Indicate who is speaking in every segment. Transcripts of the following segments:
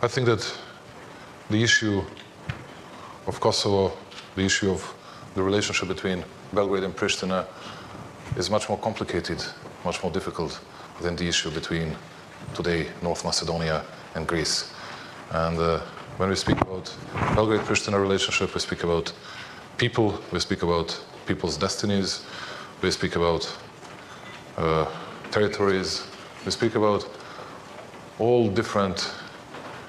Speaker 1: I think that the issue of Kosovo, the issue of the relationship between Belgrade and Pristina is much more complicated, much more difficult than the issue between today North Macedonia and Greece. And when we speak about Belgrade-Pristina relationship, we speak about people, we speak about people's destinies, we speak about territories, we speak about all different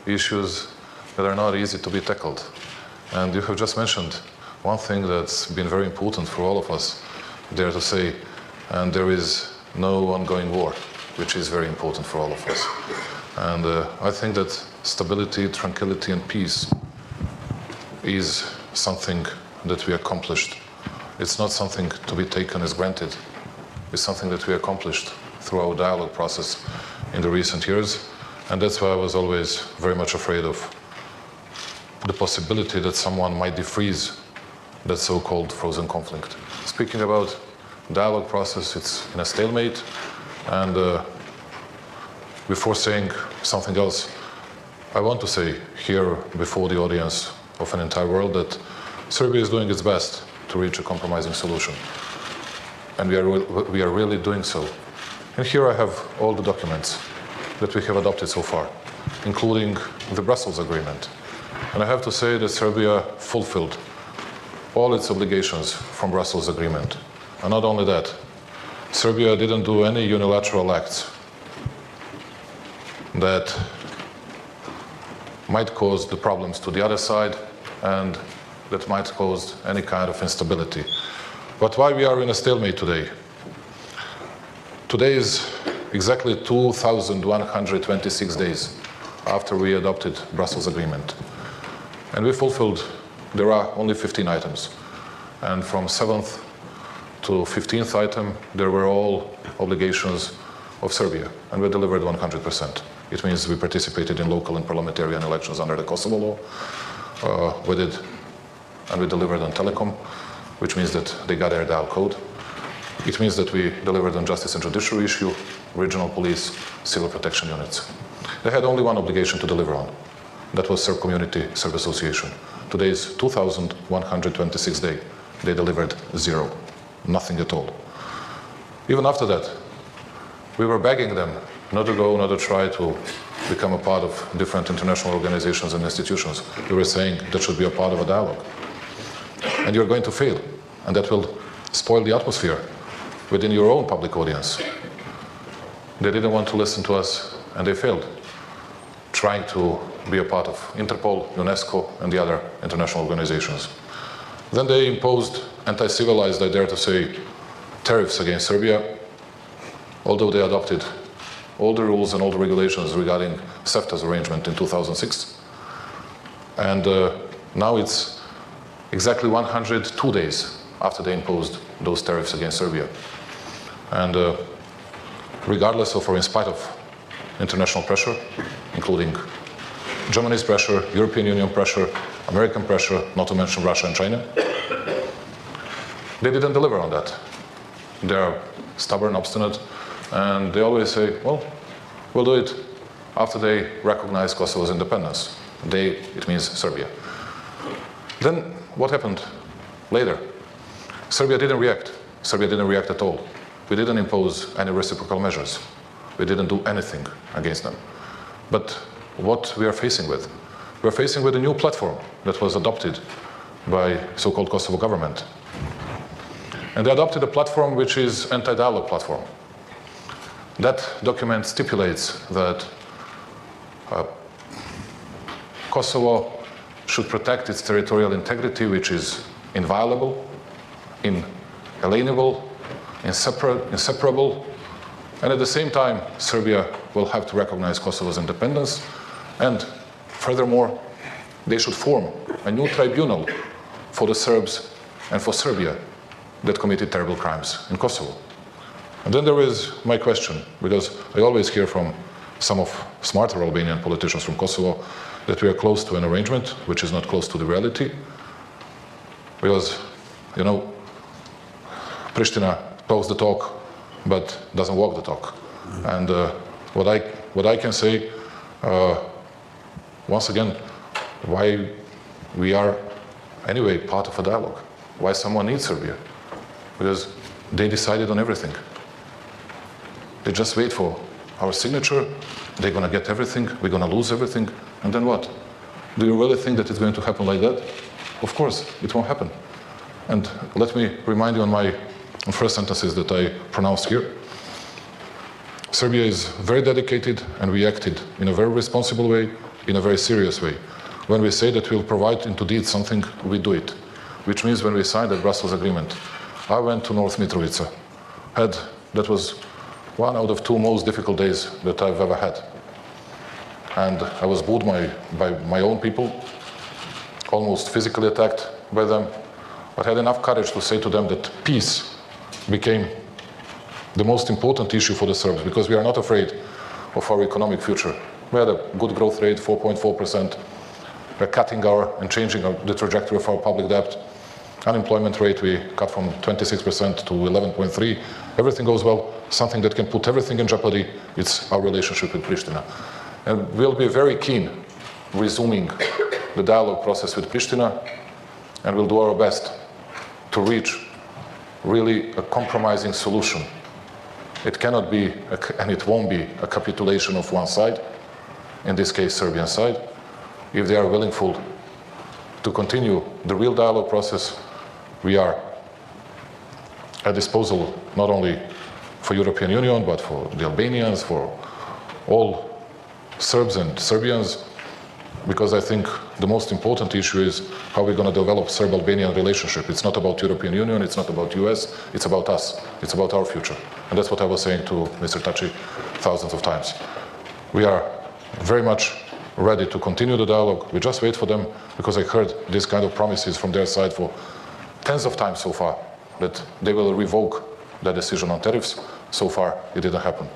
Speaker 1: issues that are not easy to be tackled. And you have just mentioned one thing that's been very important for all of us, dare to say, and there is no ongoing war, which is very important for all of us. And I think that stability, tranquility, and peace is something that we accomplished. It's not something to be taken as granted. It's something that we accomplished through our dialogue process in the recent years. And that's why I was always very much afraid of the possibility that someone might defreeze that so-called frozen conflict. Speaking about dialogue process, it's in a stalemate. And before saying something else, I want to say here before the audience of an entire world that Serbia is doing its best to reach a compromising solution. And we are really doing so. And here I have all the documents that we have adopted so far, including the Brussels Agreement. And I have to say that Serbia fulfilled all its obligations from Brussels Agreement. And not only that, Serbia didn't do any unilateral acts that might cause the problems to the other side and that might cause any kind of instability. But why we are in a stalemate today? Today is exactly 2,126 days after we adopted Brussels Agreement. And we fulfilled, there are only 15 items. And from 7th to 15th item, there were all obligations of Serbia, and we delivered 100%. It means we participated in local and parliamentarian elections under the Kosovo law. We did, and we delivered on telecom, which means that they got their dial code. It means that we delivered on justice and judiciary issue, regional police, civil protection units. They had only one obligation to deliver on. That was Serb Community, Serb Association. Today is 2,126 day. They delivered zero, nothing at all. Even after that, we were begging them not to go, not to try to become a part of different international organizations and institutions. We were saying that should be a part of a dialogue. And you're going to fail, and that will spoil the atmosphere within your own public audience. They didn't want to listen to us, and they failed, trying to be a part of Interpol, UNESCO, and the other international organizations. Then they imposed anti-civilized, I dare to say, tariffs against Serbia, although they adopted all the rules and all the regulations regarding CEFTA's arrangement in 2006. And now it's exactly 102 days after they imposed those tariffs against Serbia. And regardless of, or in spite of international pressure, including Germany's pressure, European Union pressure, American pressure, not to mention Russia and China, they didn't deliver on that. They are stubborn, obstinate, and they always say, well, we'll do it after they recognize Kosovo's independence. They, it means Serbia. Then what happened later? Serbia didn't react. Serbia didn't react at all. We didn't impose any reciprocal measures. We didn't do anything against them. But what we are facing with? We're facing with a new platform that was adopted by so-called Kosovo government. And they adopted a platform which is anti-dialogue platform. That document stipulates that Kosovo should protect its territorial integrity, which is inviolable, inalienable, inseparable, and at the same time, Serbia will have to recognize Kosovo's independence, and furthermore, they should form a new tribunal for the Serbs and for Serbia that committed terrible crimes in Kosovo. And then there is my question, because I always hear from some of smarter Albanian politicians from Kosovo that we are close to an arrangement which is not close to the reality, because, you know, Pristina talks the talk but doesn't walk the talk. And what I can say, once again, why we are anyway part of a dialogue, why someone needs Serbia. Because they decided on everything. They just wait for our signature, they're going to get everything, we're going to lose everything, and then what? Do you really think that it's going to happen like that? Of course, it won't happen. And let me remind you on my first sentences that I pronounced here. Serbia is very dedicated, and we acted in a very responsible way, in a very serious way. When we say that we'll provide into deed something, we do it. Which means when we signed the Brussels agreement, I went to North Mitrovica. That was one out of 2 most difficult days that I've ever had. And I was booed by my own people, almost physically attacked by them. But I had enough courage to say to them that peace became the most important issue for the Serbs, because we are not afraid of our economic future. We had a good growth rate, 4.4%. We're cutting and changing the trajectory of our public debt. Unemployment rate, we cut from 26% to 11.3%. Everything goes well. Something that can put everything in jeopardy, it's our relationship with Pristina. And we'll be very keen resuming the dialogue process with Pristina, and we'll do our best to reach really a compromising solution. It cannot be, and it won't be, a capitulation of one side, in this case, Serbian side. If they are willing to continue the real dialogue process, we are at disposal not only for European Union, but for the Albanians, for all Serbs and Serbians, because I think the most important issue is how we're going to develop Serb-Albanian relationship. It's not about European Union, it's not about US, it's about us, it's about our future. And that's what I was saying to Mr. Thaci thousands of times. We are very much ready to continue the dialogue. We just wait for them, because I heard these kind of promises from their side for tens of times so far, that they will revoke their decision on tariffs. So far, it didn't happen.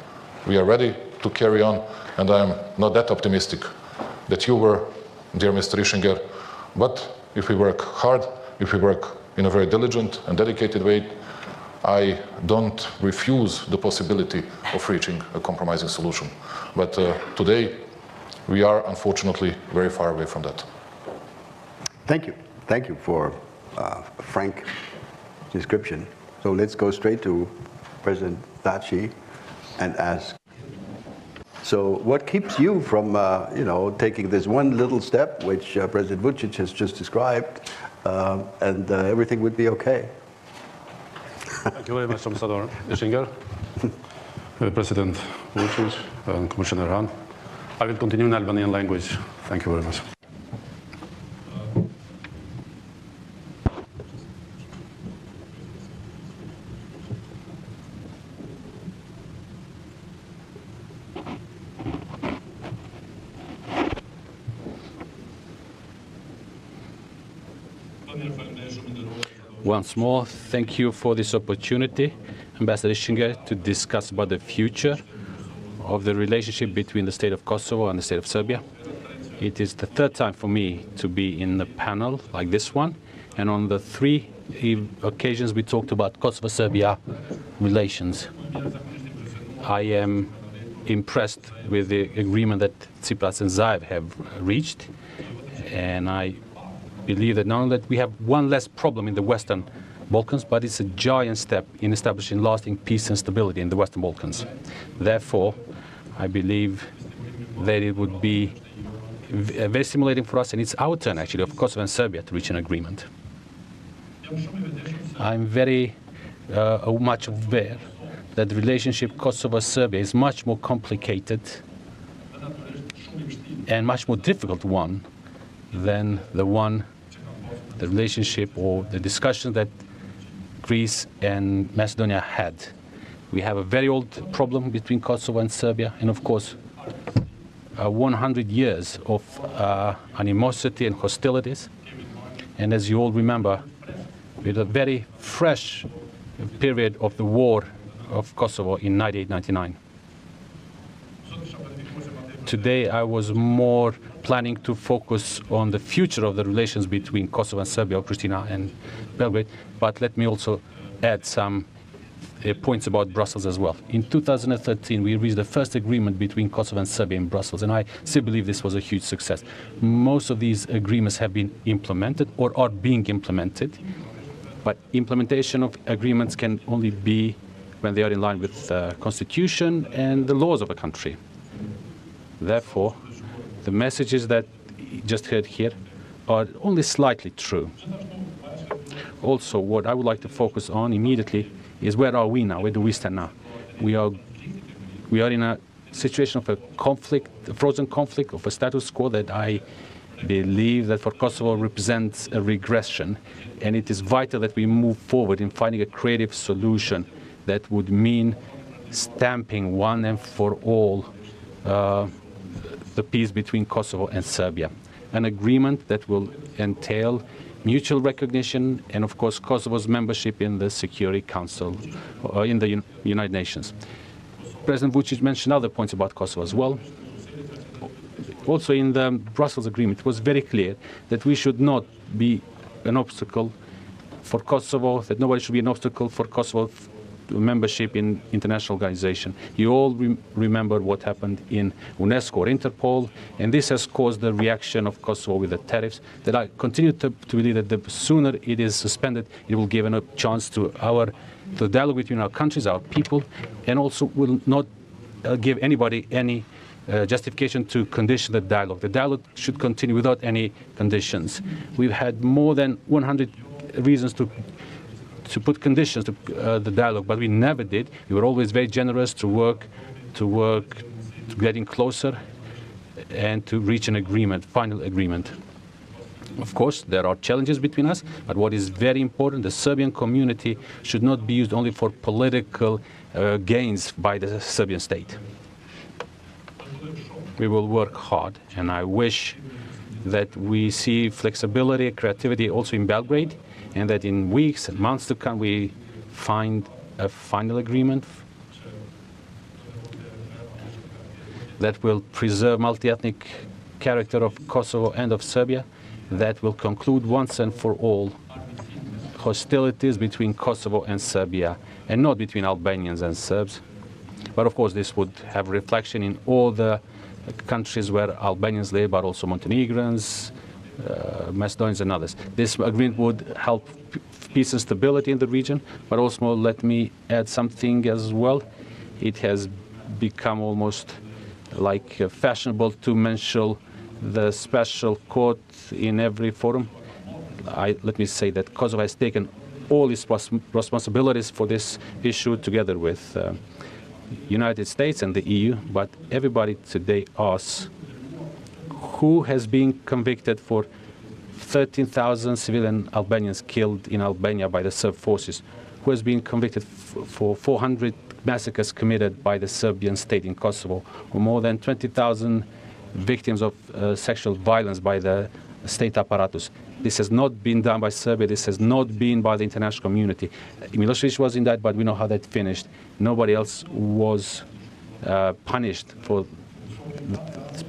Speaker 1: We are ready to carry on, and I am not that optimistic that you were, dear Mr. Ischinger, but if we work hard, if we work in a very diligent and dedicated way, I don't refuse the possibility of reaching a compromising solution. But today, we are unfortunately very far away from that.
Speaker 2: Thank you. Thank you for a frank description. So let's go straight to President Thaci and ask. So what keeps you from, taking this one little step, which President Vucic has just described, and everything would be okay?
Speaker 3: Thank you very much, Ambassador Ischinger, President Vucic, and Commissioner Hahn. I will continue in Albanian language. Thank you very much. Once more, thank you for this opportunity, Ambassador Ischinger, to discuss about the future of the relationship between the state of Kosovo and the state of Serbia. It is the third time for me to be in a panel like this one, and on the 3 occasions we talked about Kosovo-Serbia relations. I am impressed with the agreement that Tsipras and Zaev have reached, and I believe that not only that we have one less problem in the Western Balkans, but it's a giant step in establishing lasting peace and stability in the Western Balkans. Therefore, I believe that it would be very stimulating for us, and it's our turn, actually, of Kosovo and Serbia to reach an agreement. I'm very much aware that the relationship Kosovo-Serbia is much more complicated and much more difficult one than the relationship or the discussion that Greece and Macedonia had. We have a very old problem between Kosovo and Serbia, and of course 100 years of animosity and hostilities. And as you all remember, with a very fresh period of the war of Kosovo in 1998-99. Today I was more planning to focus on the future of the relations between Kosovo and Serbia, Pristina and Belgrade, but let me also add some points about Brussels as well. In 2013, we reached the first agreement between Kosovo and Serbia in Brussels, and I still believe this was a huge success. Most of these agreements have been implemented or are being implemented, but implementation of agreements can only be when they are in line with the constitution and the laws of a country. Therefore, the messages that you just heard here are only slightly true. Also, what I would like to focus on immediately is where are we now? Where do we stand now? We are in a situation of a conflict, a frozen conflict, of a status quo that I believe that for Kosovo represents a regression, and it is vital that we move forward in finding a creative solution that would mean stamping one and for all the peace between Kosovo and Serbia. An agreement that will entail mutual recognition and, of course, Kosovo's membership in the Security Council, in the United Nations. President Vucic mentioned other points about Kosovo as well. Also, in the Brussels agreement, it was very clear that we should not be an obstacle for Kosovo, that nobody should be an obstacle for Kosovo membership in international organization. You all remember what happened in UNESCO or Interpol, and this has caused the reaction of Kosovo with the tariffs, that I continue to believe that the sooner it is suspended, it will give a chance to the dialogue between our countries, our people, and also will not give anybody any justification to condition the dialogue. The dialogue should continue without any conditions. We've had more than 100 reasons to put conditions to the dialogue, but we never did. We were always very generous to work to getting closer and to reach an agreement, final agreement. Of course, there are challenges between us, but what is very important, the Serbian community should not be used only for political gains by the Serbian state. We will work hard, and I wish that we see flexibility, creativity also in Belgrade, and that in weeks and months to come we find a final agreement that will preserve multi-ethnic character of Kosovo and of Serbia, that will conclude once and for all hostilities between Kosovo and Serbia, and not between Albanians and Serbs. But of course this would have reflection in all the countries where Albanians live, but also Montenegrins, Macedonians and others. This agreement would help peace and stability in the region, but also let me add something as well. It has become almost like fashionable to mention the special court in every forum. Let me say that Kosovo has taken all its responsibilities for this issue together with United States and the EU, but everybody today asks who has been convicted for 13,000 civilian Albanians killed in Albania by the Serb forces, who has been convicted for 400 massacres committed by the Serbian state in Kosovo, or more than 20,000 victims of sexual violence by the state apparatus. This has not been done by Serbia. This has not been by the international community. Milosevic was in that, but we know how that finished. Nobody else was punished for.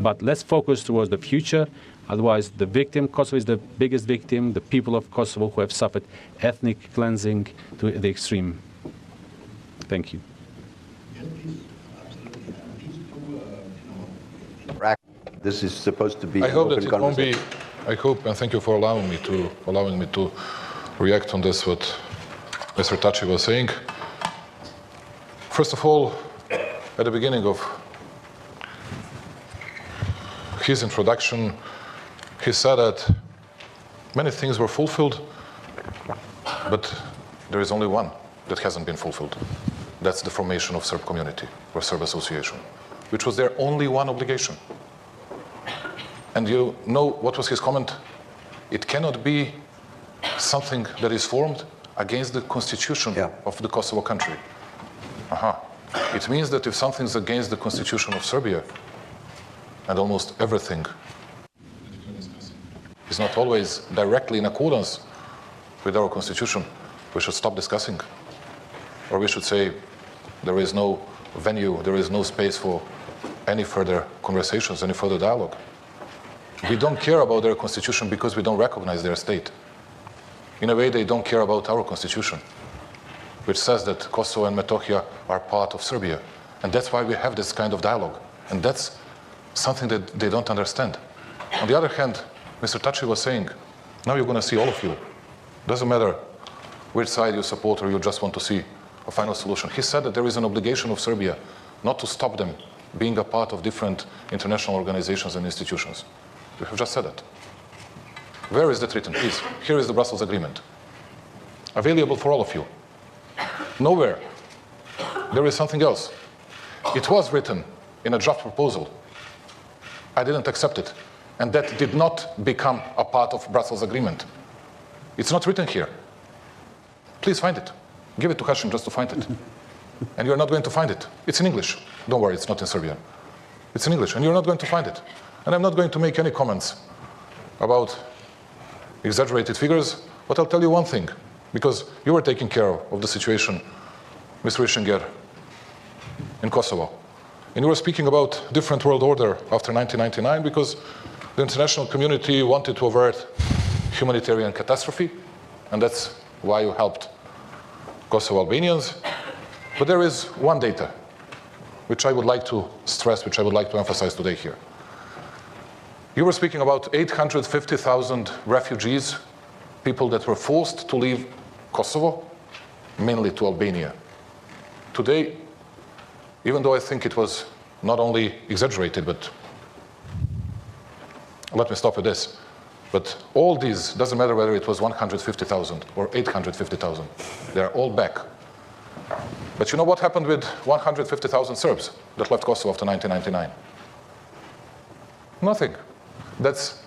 Speaker 3: But let's focus towards the future. Otherwise, the victim, Kosovo is the biggest victim, the people of Kosovo who have suffered ethnic cleansing to the extreme. Thank you.
Speaker 2: This is supposed to be
Speaker 1: I
Speaker 2: an
Speaker 1: hope
Speaker 2: open
Speaker 1: that it won't be.
Speaker 2: conversation.
Speaker 1: I hope, and thank you for allowing me to react on this, what Mr. Thaci was saying. First of all, at the beginning of his introduction, he said that many things were fulfilled, but there is only one that hasn't been fulfilled. That's the formation of Serb community or Serb association, which was their only one obligation. And you know what was his comment? It cannot be something that is formed against the constitution of the Kosovo country. It means that if something is against the constitution of Serbia, and almost everything is not always directly in accordance with our constitution, we should stop discussing. Or we should say there is no venue, there is no space for any further conversations, any further dialogue. We don't care about their constitution because we don't recognize their state. In a way, they don't care about our constitution. which says that Kosovo and Metohija are part of Serbia. And that's why we have this kind of dialogue. And that's something that they don't understand. On the other hand, Mr. Thaci was saying, now you're going to see all of you. Doesn't matter which side you support or you just want to see a final solution. He said that there is an obligation of Serbia not to stop them being a part of different international organizations and institutions. We have just said that. Where is that written? Please, here is the Brussels Agreement. Available for all of you. Nowhere. There is something else. It was written in a draft proposal. I didn't accept it. And that did not become a part of Brussels Agreement. It's not written here. Please find it. Give it to Hashim just to find it. And you're not going to find it. It's in English. Don't worry, it's not in Serbian. It's in English, and you're not going to find it. And I'm not going to make any comments about exaggerated figures, but I'll tell you one thing, because you were taking care of the situation, Mr. Ischinger, in Kosovo. And you were speaking about different world order after 1999 because the international community wanted to avert humanitarian catastrophe, and that's why you helped Kosovo Albanians. But there is one data which I would like to stress, which I would like to emphasize today here. You were speaking about 850,000 refugees, people that were forced to leave Kosovo, mainly to Albania. Today, even though I think it was not only exaggerated, but let me stop with this. But all these, doesn't matter whether it was 150,000 or 850,000, they're all back. But you know what happened with 150,000 Serbs that left Kosovo after 1999? Nothing. That's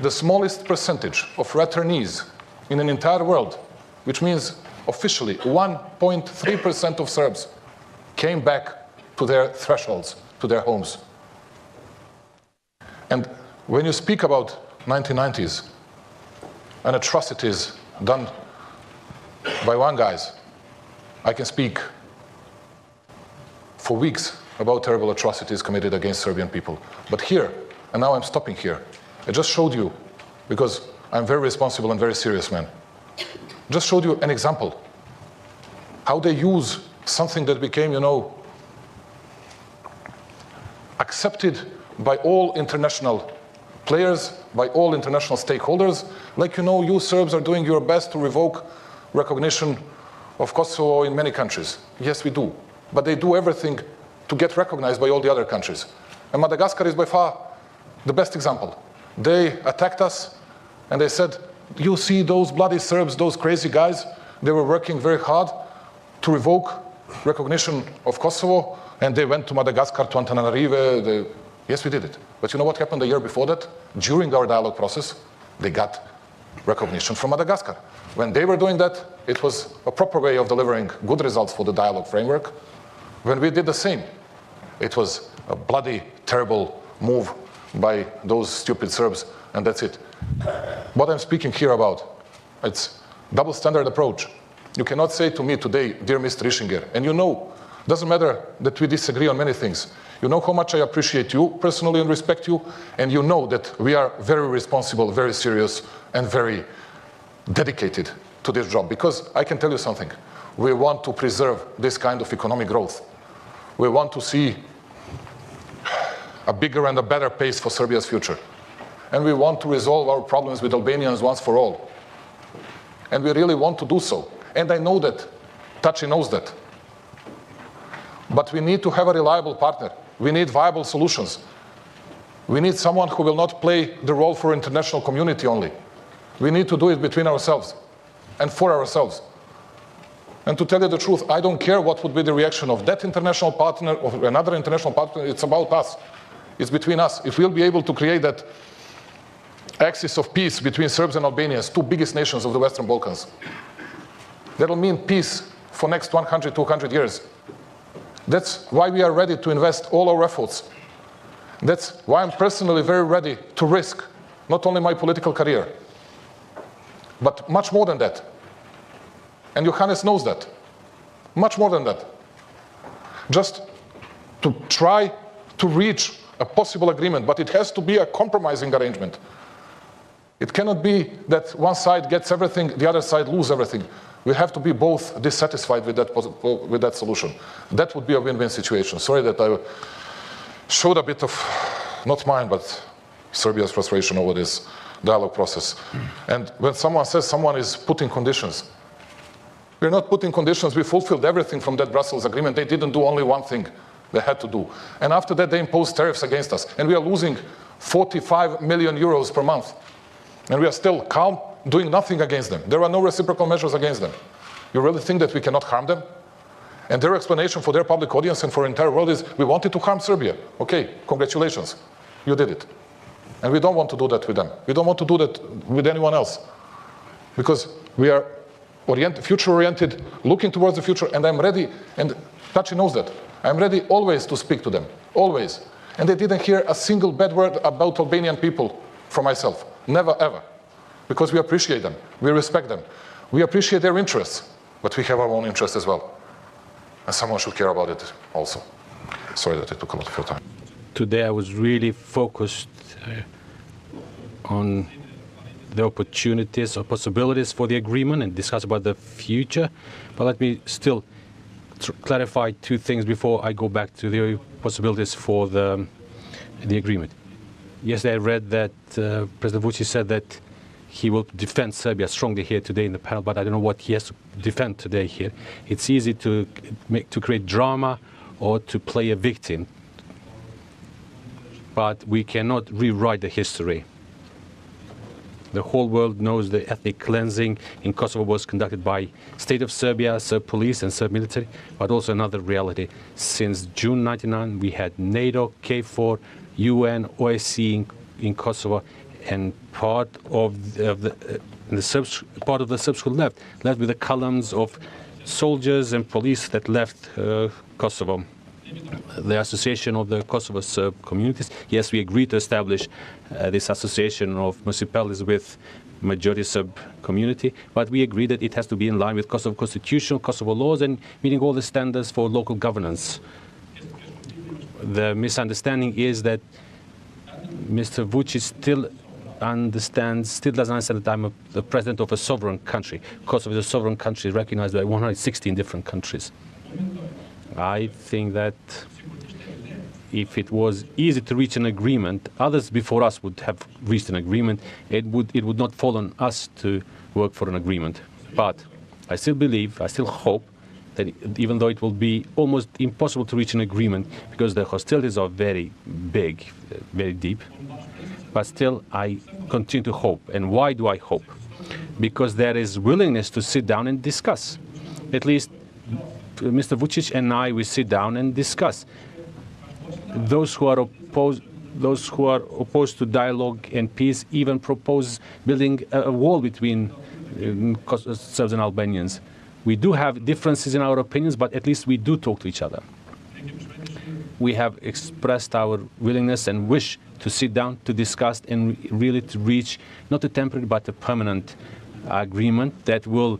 Speaker 1: the smallest percentage of returnees in an entire world, which means officially 1.3% of Serbs came back to their thresholds, to their homes. And when you speak about 1990s and atrocities done by one guys, I can speak for weeks about terrible atrocities committed against Serbian people. But here, and now I'm stopping here, I just showed you, because I'm very responsible and very serious man, just showed you an example, how they use something that became, you know, accepted by all international players, by all international stakeholders, like, you know, you Serbs are doing your best to revoke recognition of Kosovo in many countries. Yes, we do. But they do everything to get recognized by all the other countries. And Madagascar is by far the best example. They attacked us and they said, you see those bloody Serbs, those crazy guys, they were working very hard to revoke recognition of Kosovo, and they went to Madagascar, to Antananarive. Yes, we did it. But you know what happened the year before that? During our dialogue process, they got recognition from Madagascar. When they were doing that, it was a proper way of delivering good results for the dialogue framework. When we did the same, it was a bloody, terrible move by those stupid Serbs, and that's it. What I'm speaking here about, it's double standard approach. You cannot say to me today, dear Mr. Ischinger, and you know, doesn't matter that we disagree on many things. You know how much I appreciate you personally and respect you, and you know that we are very responsible, very serious, and very dedicated to this job. Because I can tell you something, we want to preserve this kind of economic growth. We want to see a bigger and a better pace for Serbia's future. And we want to resolve our problems with Albanians once for all. And we really want to do so. And I know that. Thaci knows that. But we need to have a reliable partner. We need viable solutions. We need someone who will not play the role for international community only. We need to do it between ourselves and for ourselves. And to tell you the truth, I don't care what would be the reaction of that international partner or another international partner. It's about us. It's between us. If we'll be able to create that axis of peace between Serbs and Albanians, two biggest nations of the Western Balkans, that'll mean peace for next 100, 200 years. That's why we are ready to invest all our efforts. That's why I'm personally very ready to risk not only my political career, but much more than that. And Johannes knows that. Much more than that. Just to try to reach a possible agreement, but it has to be a compromising arrangement. It cannot be that one side gets everything, the other side loses everything. We have to be both dissatisfied with that solution. That would be a win-win situation. Sorry that I showed a bit of, not mine, but Serbia's frustration over this dialogue process. And when someone says someone is putting conditions, we're not putting conditions. We fulfilled everything from that Brussels agreement. They didn't do only one thing they had to do. And after that, they imposed tariffs against us. And we are losing 45 million euros per month. And we are still calm, doing nothing against them. There are no reciprocal measures against them. You really think that we cannot harm them? And their explanation for their public audience and for the entire world is, we wanted to harm Serbia. Okay, congratulations, you did it. And we don't want to do that with them. We don't want to do that with anyone else. Because we are future-oriented, looking towards the future, and I'm ready, and Thaci knows that. I'm ready always to speak to them, always. And they didn't hear a single bad word about Albanian people from myself. Never, ever. Because we appreciate them, we respect them. We appreciate their interests, but we have our own interests as well. And someone should care about it also. Sorry that it took a lot of your time.
Speaker 3: Today I was really focused on the opportunities or possibilities for the agreement and discuss about the future. But let me still clarify two things before I go back to the possibilities for the agreement. Yesterday I read that President Vucic said that he will defend Serbia strongly here today in the panel, but I don't know what he has to defend today here. It's easy to create drama or to play a victim, but we cannot rewrite the history. The whole world knows the ethnic cleansing in Kosovo was conducted by State of Serbia, Serb police and Serb military, but also another reality. Since June 1999, we had NATO, KFOR, UN, OSCE in Kosovo, and part of the Serbs who left with the columns of soldiers and police that left Kosovo. The Association of the Kosovo Serb Communities, yes, we agreed to establish this association of municipalities with majority Serb community, but we agreed that it has to be in line with Kosovo constitution, Kosovo laws, and meeting all the standards for local governance. The misunderstanding is that Mr. Vucic still doesn't understand that I'm the president of a sovereign country. Kosovo is a sovereign country recognized by 116 different countries. I think that if it was easy to reach an agreement, others before us would have reached an agreement. It would not fall on us to work for an agreement. But I still believe, I still hope that even though it will be almost impossible to reach an agreement because the hostilities are very big, very deep, but still I continue to hope. And why do I hope? Because there is willingness to sit down and discuss. At least Mr. Vucic and I, we sit down and discuss. Those who are opposed to dialogue and peace even propose building a wall between Serbs and Albanians. We do have differences in our opinions, but at least we do talk to each other. We have expressed our willingness and wish to sit down, to discuss, and really to reach not a temporary but a permanent agreement that will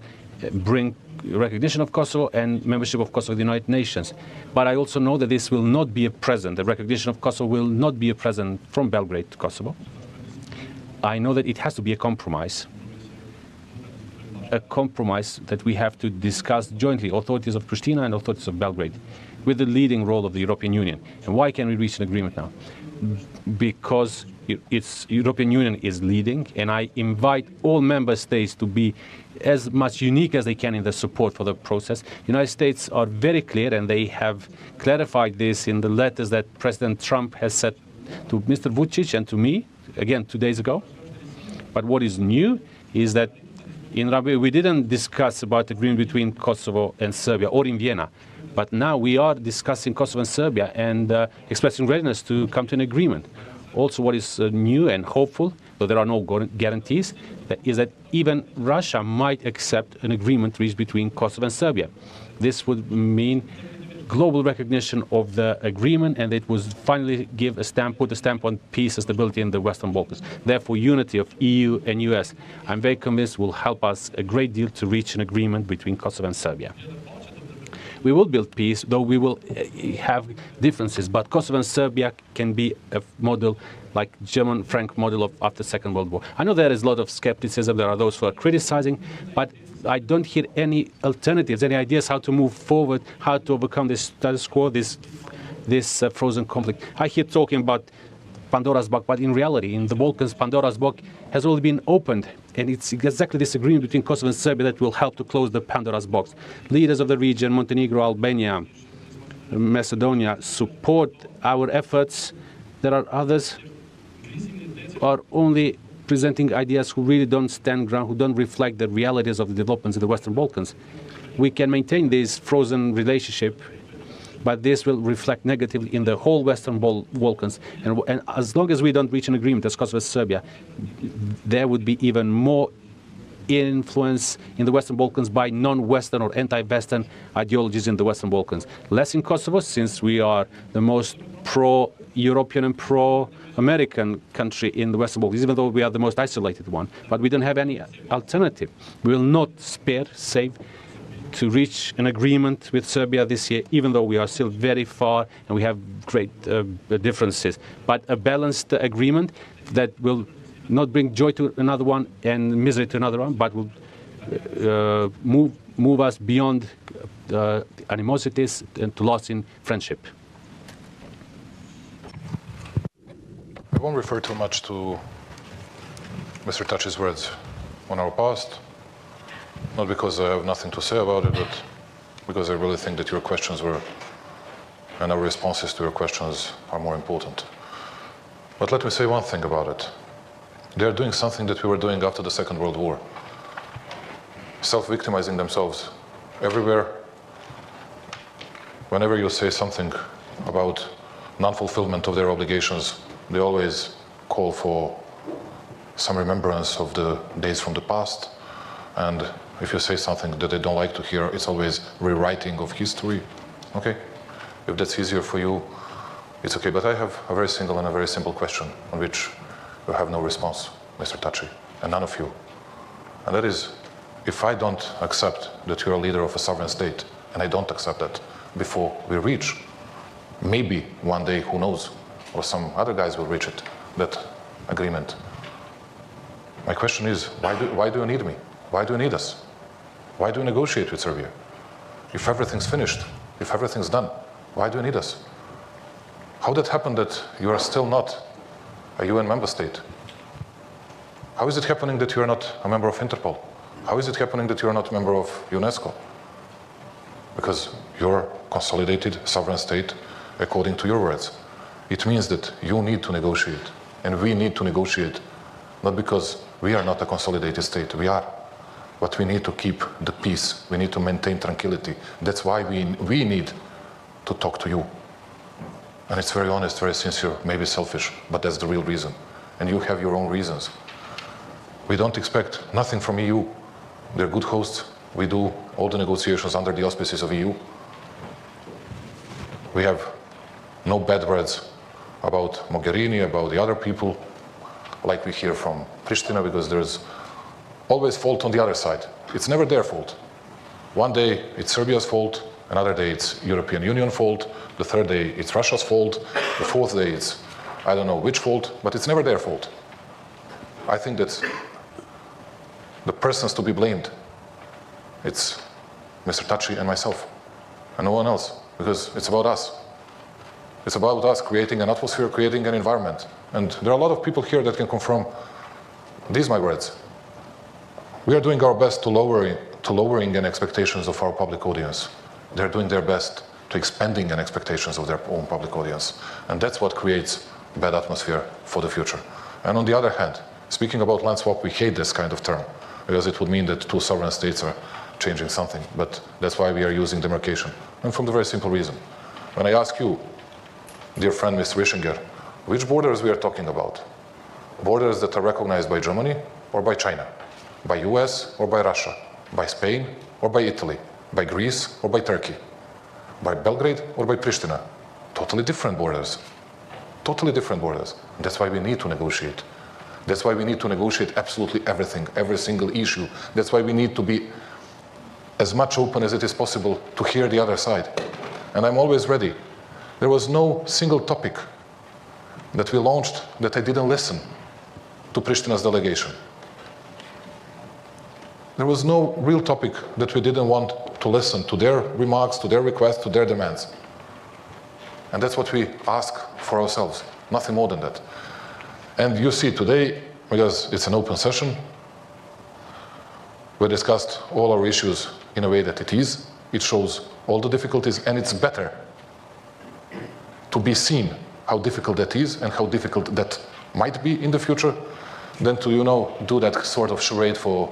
Speaker 3: bring recognition of Kosovo and membership of Kosovo in the United Nations. But I also know that this will not be a present. The recognition of Kosovo will not be a present from Belgrade to Kosovo. I know that it has to be a compromise that we have to discuss jointly, authorities of Pristina and authorities of Belgrade, with the leading role of the European Union. And why can we reach an agreement now? Because European Union is leading, and I invite all member states to be as much unique as they can in their support for the process. United States are very clear, and they have clarified this in the letters that President Trump has sent to Mr. Vucic and to me, again 2 days ago. But what is new is that in Rabi we didn't discuss about the agreement between Kosovo and Serbia, or in Vienna. But now we are discussing Kosovo and Serbia and expressing readiness to come to an agreement. Also, what is new and hopeful, though there are no guarantees, is that even Russia might accept an agreement reached between Kosovo and Serbia. This would mean global recognition of the agreement, and it would finally put a stamp on peace and stability in the Western Balkans. Therefore, unity of EU and US, I'm very convinced, will help us a great deal to reach an agreement between Kosovo and Serbia. We will build peace, though we will have differences, but Kosovo and Serbia can be a model like German Frank model of after Second World War. I know there is a lot of skepticism. There are those who are criticizing, but I don't hear any alternatives, any ideas how to move forward, how to overcome this status quo, this frozen conflict. I hear talking about Pandora's box, but in reality, in the Balkans, Pandora's box has already been opened, and it's exactly this agreement between Kosovo and Serbia that will help to close the Pandora's box. Leaders of the region, Montenegro, Albania, Macedonia, support our efforts. There are others who are only presenting ideas who really don't stand ground, who don't reflect the realities of the developments in the Western Balkans. We can maintain this frozen relationship, but this will reflect negatively in the whole Western Balkans. And as long as we don't reach an agreement as Kosovo and Serbia, there would be even more influence in the Western Balkans by non-Western or anti-Western ideologies in the Western Balkans. Less in Kosovo, since we are the most pro-European and pro-American country in the Western Balkans, even though we are the most isolated one. But we don't have any alternative. We will not save to reach an agreement with Serbia this year, even though we are still very far and we have great differences. But a balanced agreement that will not bring joy to another one and misery to another one, but will move us beyond animosities and to loss in friendship.
Speaker 1: I won't refer too much to Mr. Thaci's words on our past, not because I have nothing to say about it, but because I really think that your questions were, and our responses to your questions are more important. But let me say one thing about it. They are doing something that we were doing after the Second World War. Self-victimizing themselves everywhere. Whenever you say something about non-fulfillment of their obligations, they always call for some remembrance of the days from the past. And if you say something that they don't like to hear, it's always rewriting of history. Okay? If that's easier for you, it's okay. But I have a very single and a very simple question on which you have no response, Mr. Thaci, and none of you. And that is, if I don't accept that you're a leader of a sovereign state, and I don't accept that before we reach, maybe one day, who knows, or some other guys will reach it, that agreement. My question is, why do you need me? Why do you need us? Why do you negotiate with Serbia? If everything's finished, if everything's done, why do you need us? How did it happen that you are still not a UN member state? How is it happening that you are not a member of Interpol? How is it happening that you are not a member of UNESCO? Because you're a consolidated sovereign state, according to your words. It means that you need to negotiate, and we need to negotiate, not because we are not a consolidated state, we are. But we need to keep the peace, we need to maintain tranquility. That's why we need to talk to you. And it's very honest, very sincere, maybe selfish, but that's the real reason. And you have your own reasons. We don't expect nothing from EU. They're good hosts. We do all the negotiations under the auspices of EU. We have no bad words about Mogherini, about the other people, like we hear from Pristina, because there's always fault on the other side. It's never their fault. One day it's Serbia's fault, another day it's European Union fault, the third day it's Russia's fault, the fourth day it's I don't know which fault, but it's never their fault. I think that the persons to be blamed, it's Mr. Thaci and myself, and no one else, because it's about us. It's about us creating an atmosphere, creating an environment. And there are a lot of people here that can confirm these my words. We are doing our best to lowering the expectations of our public audience. They're doing their best to expanding the expectations of their own public audience. And that's what creates bad atmosphere for the future. And on the other hand, speaking about land swap, we hate this kind of term, because it would mean that two sovereign states are changing something. But that's why we are using demarcation. And from the very simple reason. When I ask you, dear friend Mr. Rishinger, which borders we are talking about? Borders that are recognized by Germany or by China? By US or by Russia? By Spain or by Italy? By Greece or by Turkey? By Belgrade or by Pristina? Totally different borders. Totally different borders. That's why we need to negotiate. That's why we need to negotiate absolutely everything, every single issue. That's why we need to be as much open as it is possible to hear the other side. And I'm always ready. There was no single topic that we launched that I didn't listen to Pristina's delegation. There was no real topic that we didn't want to listen to their remarks, to their requests, to their demands. And that's what we ask for ourselves, nothing more than that. And you see today, because it's an open session, we discussed all our issues in a way that it is. It shows all the difficulties, and it's better to be seen how difficult that is and how difficult that might be in the future than to, do that sort of charade for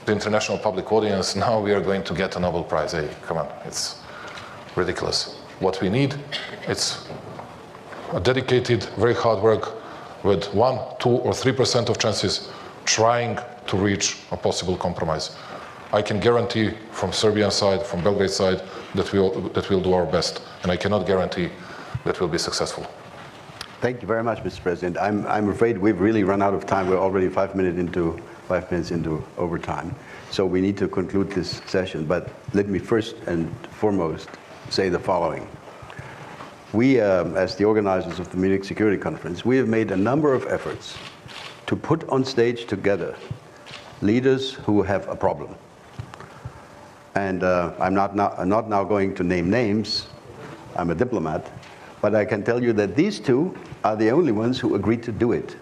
Speaker 1: the international public audience. Now we are going to get a Nobel Prize. Hey, come on, it's ridiculous. What we need, it's a dedicated, very hard work with 1, 2, or 3% of chances trying to reach a possible compromise. I can guarantee from Serbian side, from Belgrade side, that we'll do our best, and I cannot guarantee that we'll be successful.
Speaker 2: Thank you very much, Mr. President. I'm afraid we've really run out of time. We're already 5 minutes into overtime, so we need to conclude this session. But let me first and foremost say the following. We, as the organizers of the Munich Security Conference, we have made a number of efforts to put on stage together leaders who have a problem. And I'm not now going to name names. I'm a diplomat. But I can tell you that these two are the only ones who agreed to do it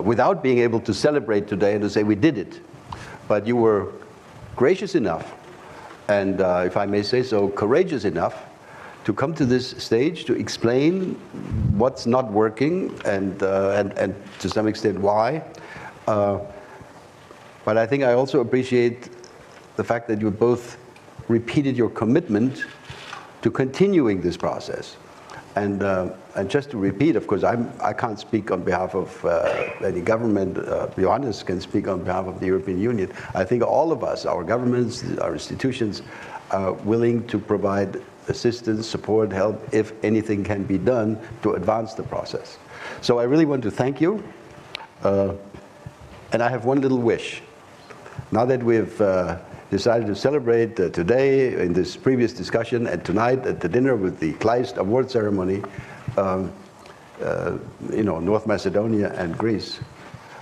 Speaker 2: without being able to celebrate today and to say we did it. But you were gracious enough and, if I may say so, courageous enough to come to this stage to explain what's not working and to some extent why. But I think I also appreciate the fact that you both repeated your commitment to continuing this process. And just to repeat, of course, I can't speak on behalf of any government. Johannes can speak on behalf of the European Union. I think all of us, our governments, our institutions, are willing to provide assistance, support, help, if anything can be done to advance the process. So I really want to thank you. And I have one little wish. Now that we've decided to celebrate today in this previous discussion and tonight at the dinner with the Kleist award ceremony, North Macedonia and Greece.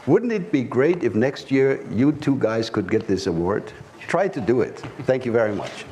Speaker 2: Wouldn't it be great if next year you two guys could get this award? Try to do it. Thank you very much.